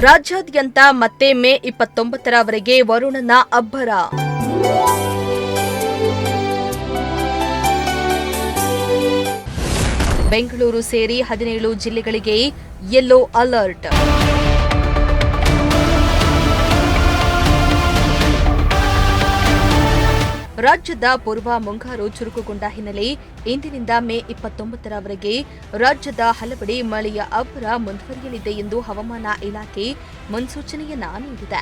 ರಾಜ್ಯಾದ್ಯಂತ ಮತ್ತೆ ಮೇ 29ರವರೆಗೆ ವರುಣನ ಅಬ್ಬರ. ಬೆಂಗಳೂರು ಸೇರಿ 17 ಜಿಲ್ಲೆಗಳಿಗೆ ಯೆಲ್ಲೋ ಅಲರ್ಟ್. ರಾಜ್ಯದ ಪೂರ್ವ ಮುಂಗಾರು ಚುರುಕುಗೊಂಡ ಹಿನ್ನೆಲೆ ಇಂದಿನಿಂದ ಮೇ 29ರವರೆಗೆ ರಾಜ್ಯದ ಹಲವೆಡೆ ಮಳೆಯ ಅಬ್ಬರ ಮುಂದುವರಿಯಲಿದೆ ಎಂದು ಹವಾಮಾನ ಇಲಾಖೆ ಮುನ್ಸೂಚನೆಯನ್ನ ನೀಡಿದೆ.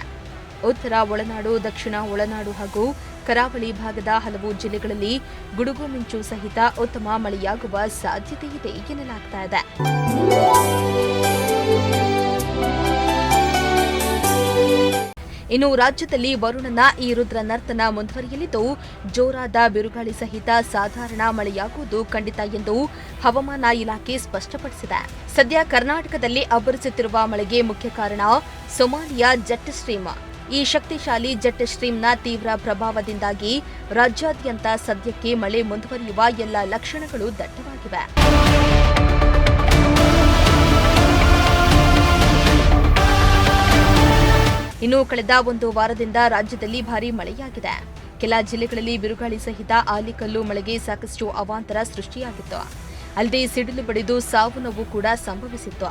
ಉತ್ತರ ಒಳನಾಡು, ದಕ್ಷಿಣ ಒಳನಾಡು ಹಾಗೂ ಕರಾವಳಿ ಭಾಗದ ಹಲವು ಜಿಲ್ಲೆಗಳಲ್ಲಿ ಗುಡುಗು ಮಿಂಚು ಸಹಿತ ಉತ್ತಮ ಮಳೆಯಾಗುವ ಸಾಧ್ಯತೆಯಿದೆ ಎನ್ನಲಾಗುತ್ತಿದೆ. ಇನ್ನು ರಾಜ್ಯದಲ್ಲಿ ವರುಣನ ಈ ರುದ್ರ ನರ್ತನ ಮುಂದುವರಿಯಲಿದ್ದು ಜೋರಾದ ಬಿರುಗಾಳಿ ಸಹಿತ ಸಾಧಾರಣ ಮಳೆಯಾಗುವುದು ಖಂಡಿತ ಎಂದು ಹವಾಮಾನ ಇಲಾಖೆ ಸ್ಪಷ್ಟಪಡಿಸಿದೆ. ಸದ್ಯ ಕರ್ನಾಟಕದಲ್ಲಿ ಅಬ್ಬರಿಸುತ್ತಿರುವ ಮಳೆಗೆ ಮುಖ್ಯ ಕಾರಣ ಸೊಮಾಲಿಯಾ ಜೆಟ್ ಸ್ಟ್ರೀಮ್. ಈ ಶಕ್ತಿಶಾಲಿ ಜೆಟ್ ಸ್ಟ್ರೀಮ್ನ ತೀವ್ರ ಪ್ರಭಾವದಿಂದಾಗಿ ರಾಜ್ಯಾದ್ಯಂತ ಸದ್ಯಕ್ಕೆ ಮಳೆ ಮುಂದುವರಿಯುವ ಎಲ್ಲ ಲಕ್ಷಣಗಳು ದಟ್ಟವಾಗಿವೆ. ಇನ್ನು ಕಳೆದ ಒಂದು ವಾರದಿಂದ ರಾಜ್ಯದಲ್ಲಿ ಭಾರೀ ಮಳೆಯಾಗಿದೆ. ಕೆಲ ಜಿಲ್ಲೆಗಳಲ್ಲಿ ಬಿರುಗಾಳಿ ಸಹಿತ ಆಲಿಕಲ್ಲು ಮಳೆಗೆ ಸಾಕಷ್ಟು ಅವಾಂತರ ಸೃಷ್ಟಿಯಾಗಿತ್ತು. ಅಲ್ಲದೆ ಸಿಡಿಲು ಬಡಿದು ಸಾವು ನೋವು ಕೂಡ ಸಂಭವಿಸಿತ್ತು.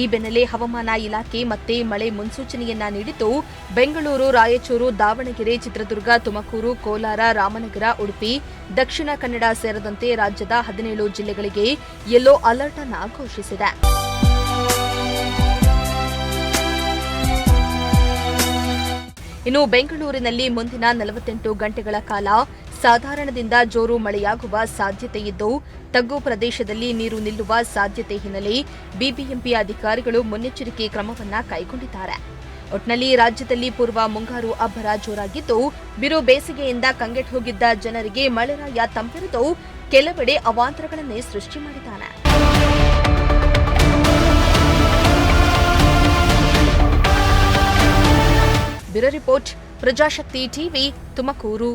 ಈ ಬೆನ್ನಲ್ಲೇ ಹವಾಮಾನ ಇಲಾಖೆ ಮತ್ತೆ ಮಳೆ ಮುನ್ಸೂಚನೆಯನ್ನ ನೀಡಿದ್ದು ಬೆಂಗಳೂರು, ರಾಯಚೂರು, ದಾವಣಗೆರೆ, ಚಿತ್ರದುರ್ಗ, ತುಮಕೂರು, ಕೋಲಾರ, ರಾಮನಗರ, ಉಡುಪಿ, ದಕ್ಷಿಣ ಕನ್ನಡ ಸೇರಿದಂತೆ ರಾಜ್ಯದ 17 ಜಿಲ್ಲೆಗಳಿಗೆ ಯೆಲ್ಲೋ ಅಲರ್ಟ್ ಅನ್ನು ಘೋಷಿಸಿದೆ. ಇನ್ನು ಬೆಂಗಳೂರಿನಲ್ಲಿ ಮುಂದಿನ 48 ಗಂಟೆಗಳ ಕಾಲ ಸಾಧಾರಣದಿಂದ ಜೋರು ಮಳೆಯಾಗುವ ಸಾಧ್ಯತೆಯಿದ್ದು ತಗ್ಗು ಪ್ರದೇಶದಲ್ಲಿ ನೀರು ನಿಲ್ಲುವ ಸಾಧ್ಯತೆ ಹಿನ್ನೆಲೆ ಬಿಬಿಎಂಪಿ ಅಧಿಕಾರಿಗಳು ಮುನ್ನೆಚ್ಚರಿಕೆ ಕ್ರಮವನ್ನು ಕೈಗೊಂಡಿದ್ದಾರೆ. ಒಟ್ನಲ್ಲಿ ರಾಜ್ಯದಲ್ಲಿ ಪೂರ್ವ ಮುಂಗಾರು ಅಬ್ಬರ ಜೋರಾಗಿದ್ದು ಬಿರು ಬೇಸಿಗೆಯಿಂದ ಕಂಗೆಟ್ಟು ಹೋಗಿದ್ದ ಜನರಿಗೆ ಮಳೆರಾಯ ತಂಪೆರೆದು ಕೆಲವೆಡೆ ಅವಾಂತರಗಳನ್ನೇ ಸೃಷ್ಟಿ ಮಾಡಿದ್ದಾನೆ. Bureau report, Prajashakti TV, Tumakuru.